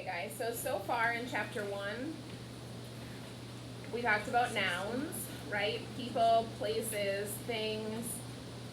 guys, so far in chapter 1, we talked about nouns, right? People, places, things.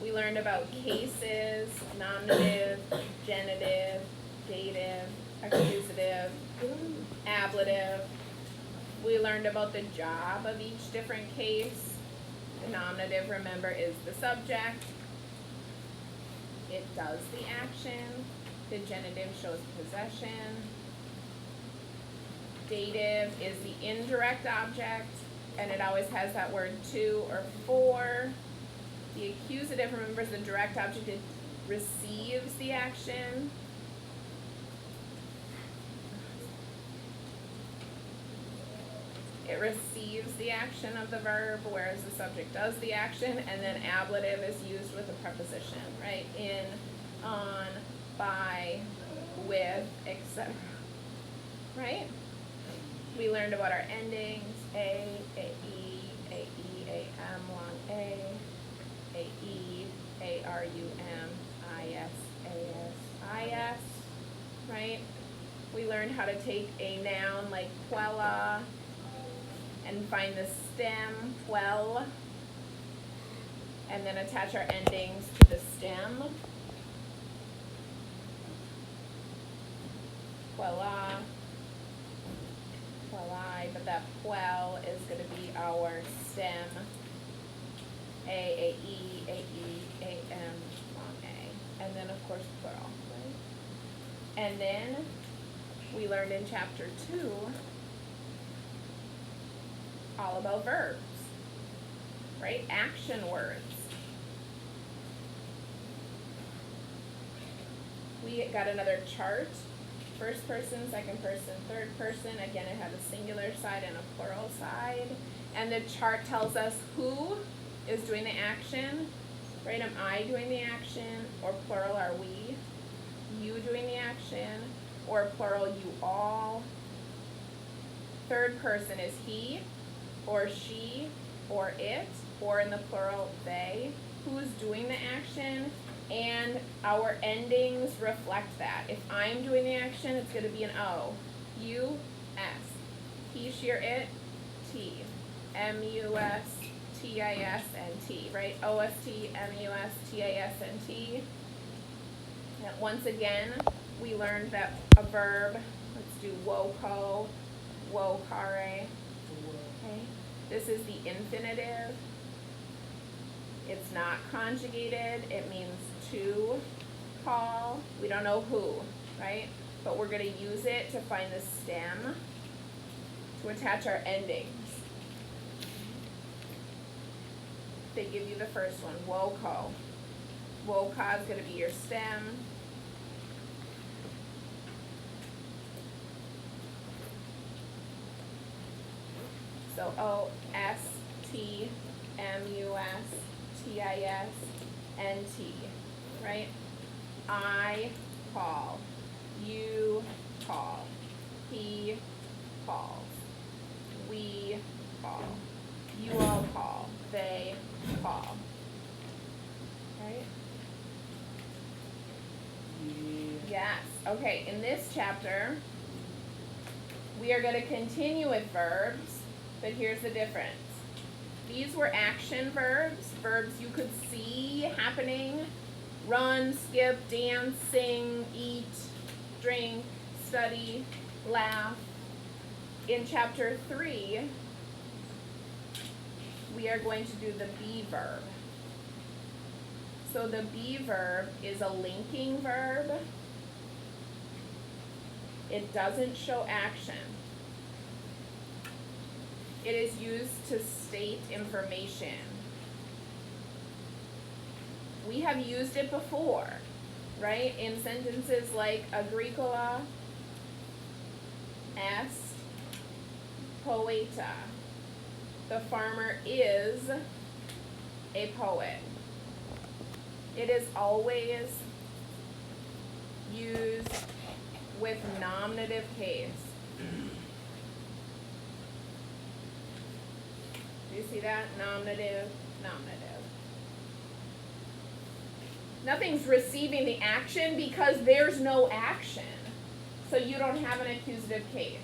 We learned about cases, nominative, genitive, dative, accusative, ablative. We learned about the job of each different case. The nominative, remember, is the subject. It does the action. The genitive shows possession. Dative is the indirect object, and it always has that word to or for. The accusative, remember, is the direct object. It receives the action. It receives the action of the verb, whereas the subject does the action, and then ablative is used with a preposition, right? In, on, by, with, etc. Right? We learned about our endings, a, ae, am, long a, ae, arum, is, right? We learned how to take a noun like quella and find the stem, quell, and then attach our endings to the stem. Quella, quelli, but that quell is going to be our stem. A, ae, am, long a. And then, of course, plural, right? And then we learned in chapter 2 all about verbs, right? Action words. We got another chart. First person, second person, third person. Again, it had a singular side and a plural side. And the chart tells us who is doing the action, right? Am I doing the action? Or plural, are we? You doing the action? Or plural, you all? Third person is he, or she, or it, or in the plural, they. Who's doing the action? And our endings reflect that. If I'm doing the action, it's going to be an O. U, S. He, she, or it, T. M-U-S, T-I-S, and T, right? O-S-T, M-U-S, T-I-S, and T. And once again, we learned that a verb, let's do woco, wocare. Okay. This is the infinitive. It's not conjugated. It means to call. We don't know who, right? But we're going to use it to find the stem to attach our endings. They give you the first one, woco. Woca is going to be your stem. So O-S-T-M-U-S, T-I-S, N-T, right? I call. You call. He calls. We call. You all call. They call. Right? Yes. Okay, in this chapter, we are going to continue with verbs, but here's the difference. These were action verbs, verbs you could see happening. Run, skip, dance, sing, eat, drink, study, laugh. In chapter 3, we are going to do the be verb. So the be verb is a linking verb. It doesn't show action. It is used to state information. We have used it before, right? In sentences like agricola est poeta. The farmer is a poet. It is always used with nominative case. Do you see that? Nominative, nominative. Nothing's receiving the action because there's no action. So you don't have an accusative case.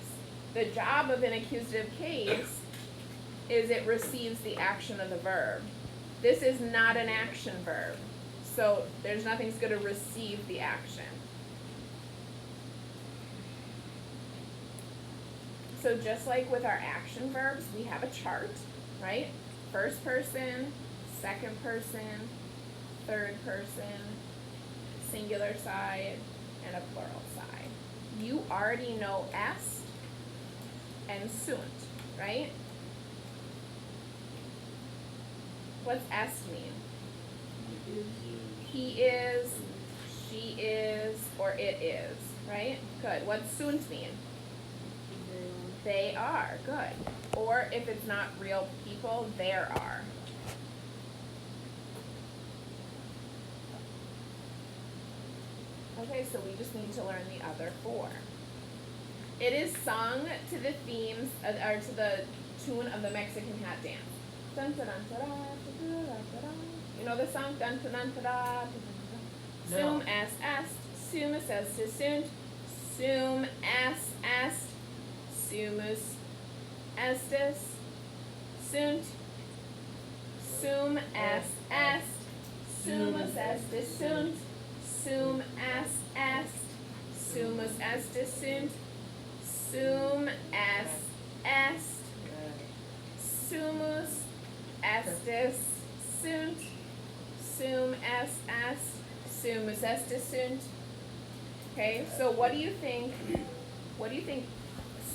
The job of an accusative case is it receives the action of the verb. This is not an action verb. So there's nothing's going to receive the action. So just like with our action verbs, we have a chart, right? First person, second person, third person, singular side, and a plural side. You already know est and sunt, right? What's est mean? He is, she is, or it is, right? Good. What's sunt mean? They are. Good. Or if it's not real people, there are. Okay, so we just need to learn the other four. It is sung to the themes, or to the tune of the Mexican hat dance. Dun, dun, dun, dun, dun, dun, dun, dun. You know the song? Dun, dun, dun, dun, dun, dun. Sum est, sumus est sunt, sum est, sumus estis, sunt, sum est, sumus estis sunt, sum est, sumus estis sunt, sum est, sumus estis sunt, sum est, sumus estis sunt. Okay, so what do you think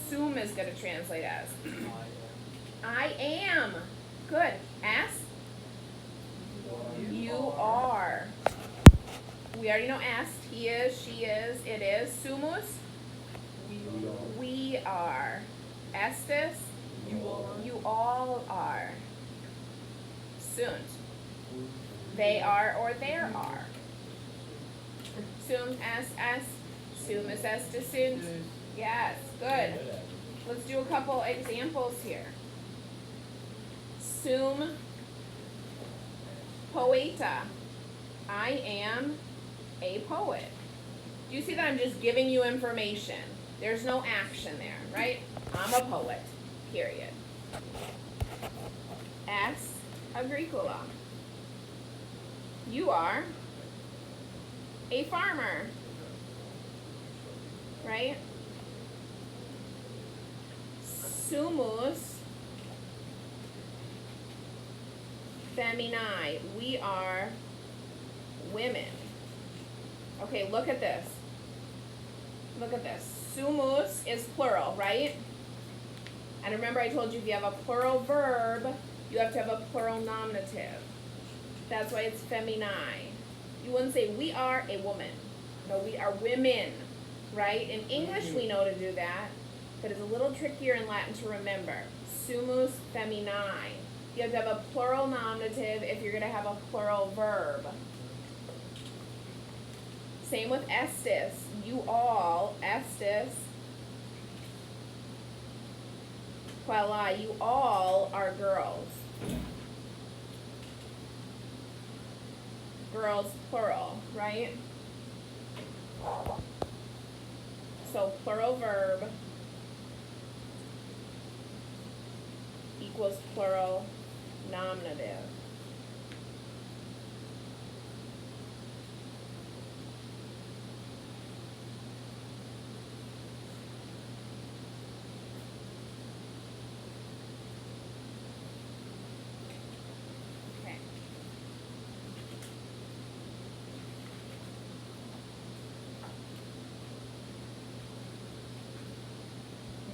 sum is going to translate as? I am. Good. Est? You are. We already know est. He is, she is, it is. Sumus? We are. Estis? You all are. Sunt? They are or there are. Sum est, sumus estis sunt. Yes, good. Let's do a couple examples here. Sum poeta. I am a poet. Do you see that I'm just giving you information? There's no action there, right? I'm a poet, period. S agricola. You are a farmer, right? Sumus feminae. We are women. Okay, look at this. Look at this. Sumus is plural, right? And remember I told you if you have a plural verb, you have to have a plural nominative. That's why it's feminae. You wouldn't say we are a woman. No, we are women, right? In English we know to do that, but it's a little trickier in Latin to remember. Sumus feminae. You have to have a plural nominative if you're going to have a plural verb. Same with estis. You all, estis. Quella, you all are girls. Girls, plural, right? So plural verb equals plural nominative. Okay.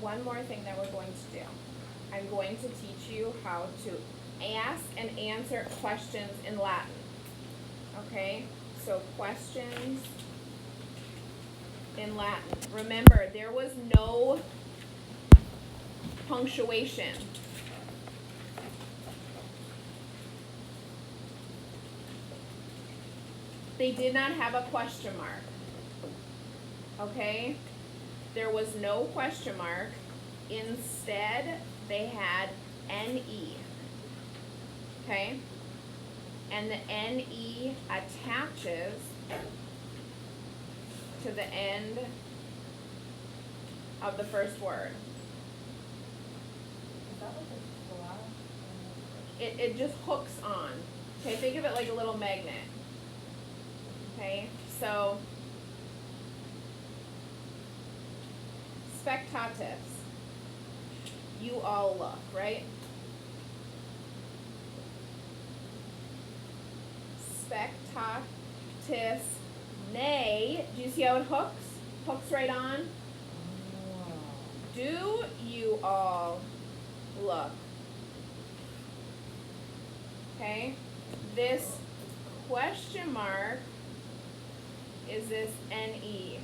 One more thing that we're going to do. I'm going to teach you how to ask and answer questions in Latin. Okay? So questions in Latin. Remember, there was no punctuation. They did not have a question mark. Okay? There was no question mark. Instead, they had NE. Okay? And the NE attaches to the end of the first word. Is that like a slash? It just hooks on. Okay, think of it like a little magnet. Okay, so spectatus. You all look, right? Spectatus nay. Do you see how it hooks? Hooks right on. Do you all look? Okay, this question mark is this NE.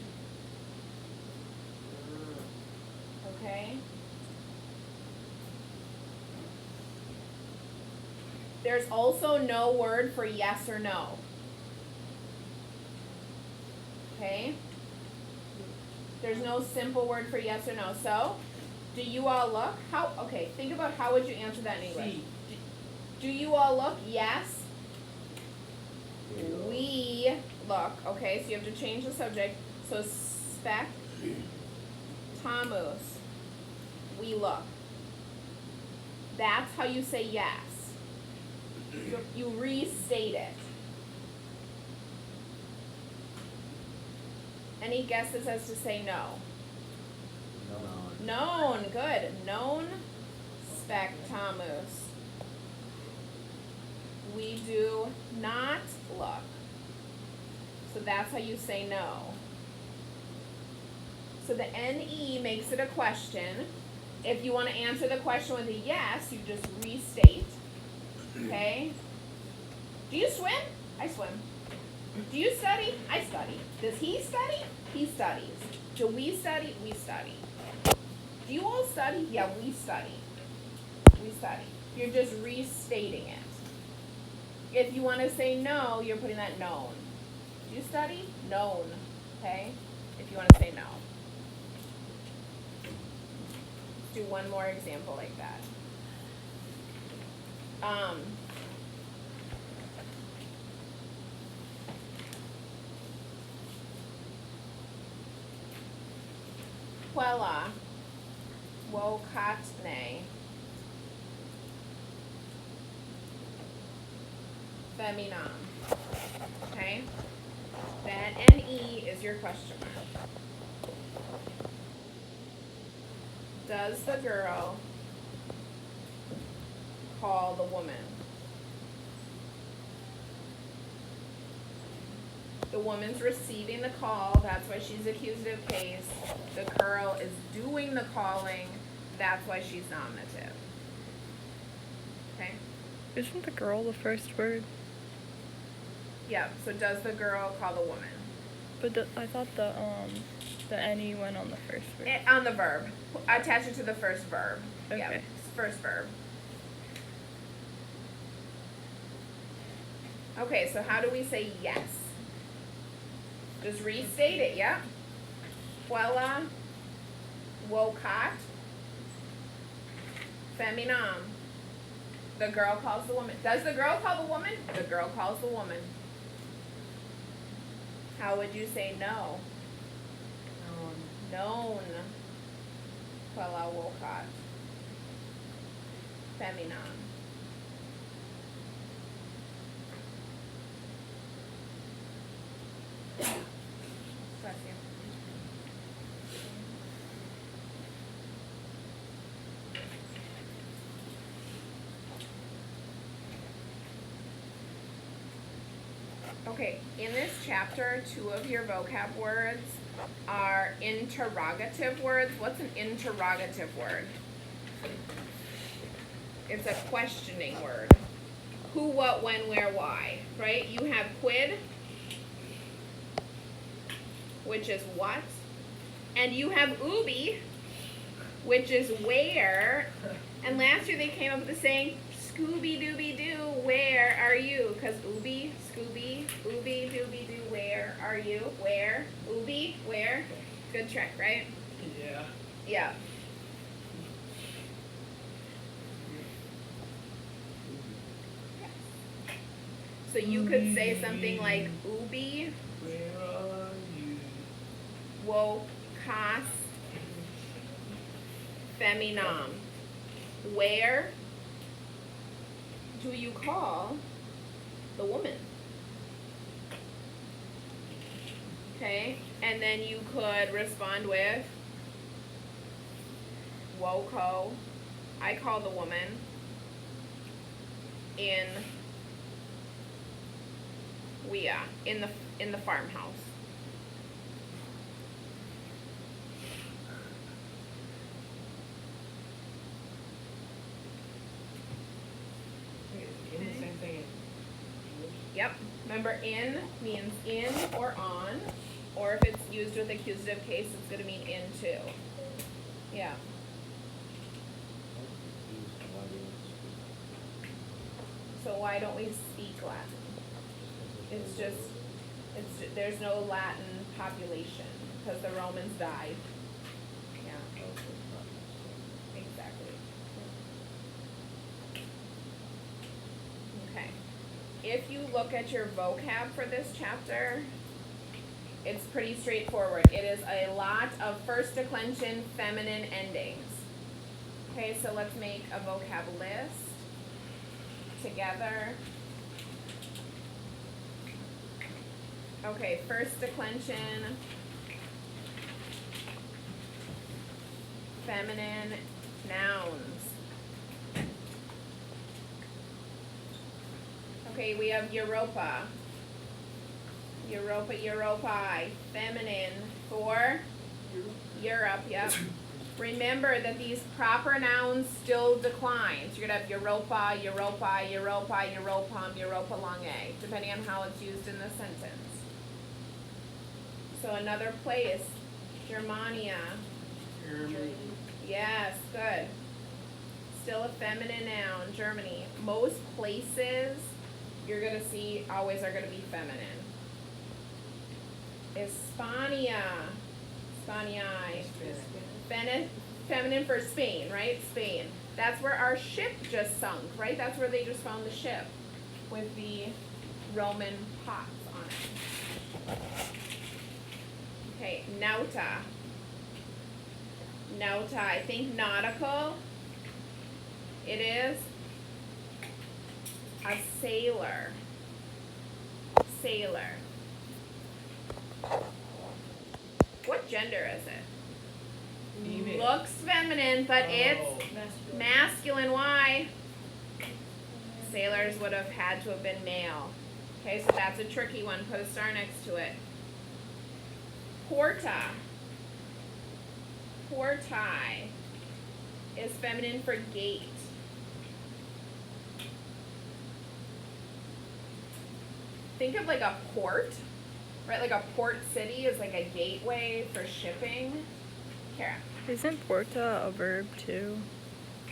Okay. There's also no word for yes or no. Okay? There's no simple word for yes or no. So, do you all look? Okay, think about how would you answer that in English? Do you all look? Yes. We look. Okay, so you have to change the subject. So, tamus. We look. That's how you say yes. You restate it. Any guesses as to say no? Known. Good. Known spectamus. We do not look. So that's how you say no. So the NE makes it a question. If you want to answer the question with a yes, you just restate. Okay? Do you swim? I swim. Do you study? I study. Does he study? He studies. Do we study? We study. Do you all study? Yeah, we study. We study. You're just restating it. If you want to say no, you're putting that known. Do you study? Known. Okay? If you want to say no. Let's do one more example like that. Quella wokatne feminam. Okay? That NE is your question mark. Does the girl call the woman? The woman's receiving the call, that's why she's accusative case. The girl is doing the calling, that's why she's nominative. Okay? Isn't the girl the first word? Yeah, so does the girl call the woman? But I thought the NE went on the first word. On the verb. Attach it to the first verb. Okay. Yeah, first verb. Okay, so how do we say yes? Just restate it, yeah? Quella wokat feminam. The girl calls the woman. Does the girl call the woman? The girl calls the woman. How would you say no? Known. Quella wokat feminam. Bless you. Okay, in this chapter, 2 of your vocab words are interrogative words. What's an interrogative word? It's a questioning word. Who, what, when, where, why, right? You have quid, which is what, and you have ubi, which is where, and last year they came up with the saying, Scooby-Dooby-Doo, where are you? Because ubi, Scooby, Ooby-Dooby-Doo, where are you? Where? Ubi, where? Good trick, right? Yeah. Yeah. So you could say something like ubi Where are you? wokas Feminam. Where do you call the woman? Okay, and then you could respond with Woko. I call the woman in in the farmhouse. In the same thing in English? Yep. Remember, in means in or on, or if it's used with accusative case, it's going to mean in too. Yeah. So why don't we speak Latin? There's no Latin population because the Romans died. Yeah. Exactly. Okay. If you look at your vocab for this chapter, it's pretty straightforward. It is a lot of first declension feminine endings. Okay, so let's make a vocab list together. Okay, first declension, feminine nouns. Okay, we have Europa. Europa, Europae. Feminine for Europe, yep. Remember that these proper nouns still decline. So you're going to have Europa, Europae, Europa, Europam, Europa Longae, depending on how it's used in the sentence. So another place, Germania. Germany. Yes, good. Still a feminine noun, Germany. Most places you're going to see always are going to be feminine. Hispania. Spaniae. Feminine for Spain, right? Spain. That's where our ship just sunk, right? That's where they just found the ship with the Roman pots on it. Okay, nauta. Nauta, I think nautical. It is a sailor. Sailor. What gender is it? Female. Looks feminine, but it's masculine. Why? Sailors would have had to have been male. Okay, so that's a tricky one. Put a star next to it. Porta. Portae is feminine for gate. Think of like a port, right? Like a port city is like a gateway for shipping. Kara. Isn't porta a verb too?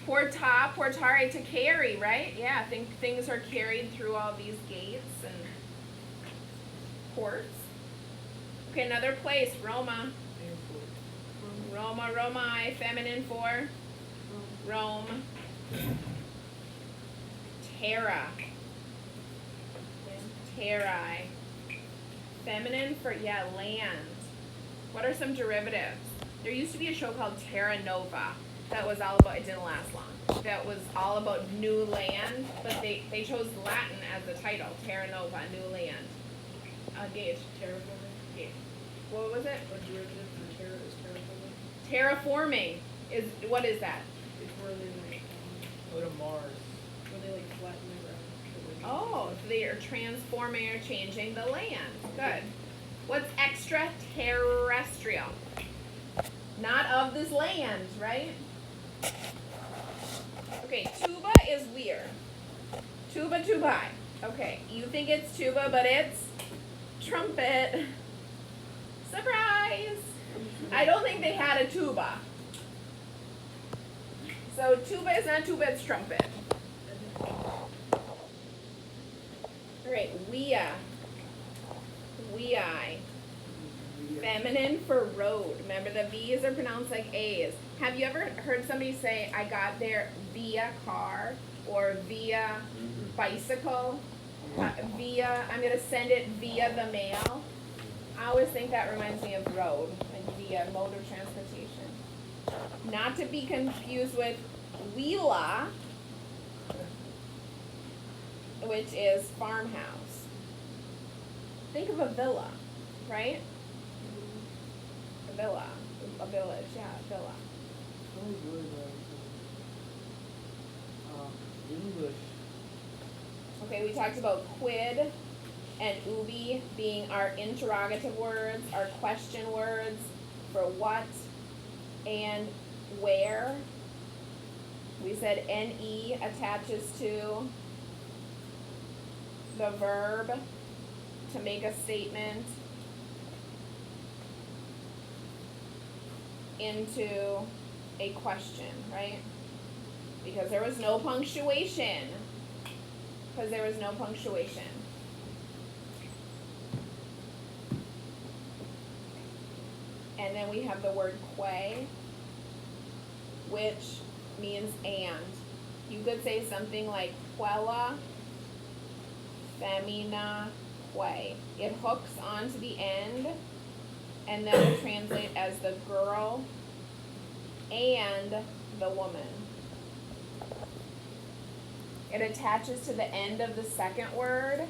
Porta, portare, to carry, right? Yeah, things are carried through all these gates and ports. Okay, another place, Roma. Roma, Romae, feminine for Rome. Terra. Terrae. Feminine for, land. What are some derivatives? There used to be a show called Terra Nova that was all about, it didn't last long, that was all about new land, but they chose Latin as the title, Terra Nova, new land. Gage. Terraforming. Gage. What was it? What derivative for terra is terraforming? Terraforming is, what is that? It's where they like, Go to Mars. where they like flatten the ground. Oh, so they are transforming or changing the land. Good. What's extraterrestrial? Not of this land, right? Okay, tuba is weird. Tuba, tubai. Okay, you think it's tuba, but it's trumpet. Surprise! I don't think they had a tuba. So tuba is not tuba, it's trumpet. Alright, weai. Weai. Feminine for road. Remember, the V's are pronounced like A's. Have you ever heard somebody say, I got there via car or via bicycle? I'm going to send it via the mail. I always think that reminds me of road, like via mode of transportation. Not to be confused with villa, which is farmhouse. Think of a villa, right? A villa, a village, yeah, a villa. So good, English. Okay, we talked about quid and ubi being our interrogative words, our question words for what and where. We said ne attaches to the verb to make a statement into a question, right? Because there was no punctuation. Because there was no punctuation. And then we have the word que, which means and. You could say something like quella femina que. It hooks onto the end and then will translate as the girl and the woman. It attaches to the end of the second word,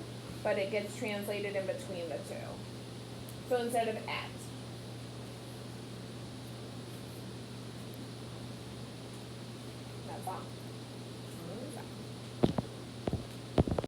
but it gets translated in between the two. So instead of at. That's all.